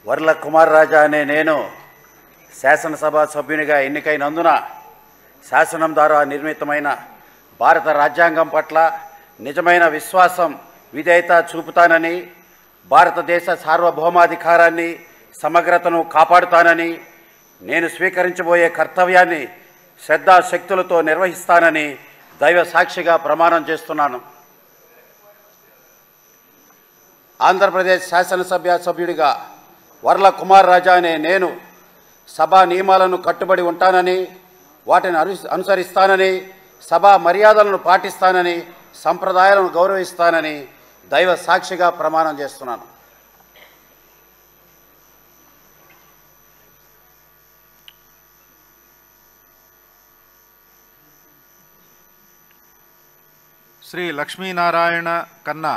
వర్ల కుమార్ రాజా అనే నేను శాసనసభ సభ్యునిగా ఎన్నికైనందున శాసనం ద్వారా నిర్మితమైన భారత రాజ్యాంగం పట్ల నిజమైన విశ్వాసం విధేయత చూపుతానని, భారతదేశ సార్వభౌమాధికారాన్ని సమగ్రతను కాపాడుతానని, నేను స్వీకరించబోయే కర్తవ్యాన్ని శ్రద్ధాశక్తులతో నిర్వహిస్తానని దైవ సాక్షిగా ప్రమాణం చేస్తున్నాను. ఆంధ్రప్రదేశ్ శాసనసభ సభ్యుడిగా వర్ల కుమార్ రాజా అనే నేను సభా నియమాలను కట్టుబడి ఉంటానని, వాటిని అనుసరిస్తానని, సభా మర్యాదలను పాటిస్తానని, సంప్రదాయాలను గౌరవిస్తానని దైవ సాక్షిగా ప్రమాణం చేస్తున్నాను. శ్రీ లక్ష్మీనారాయణ కన్నా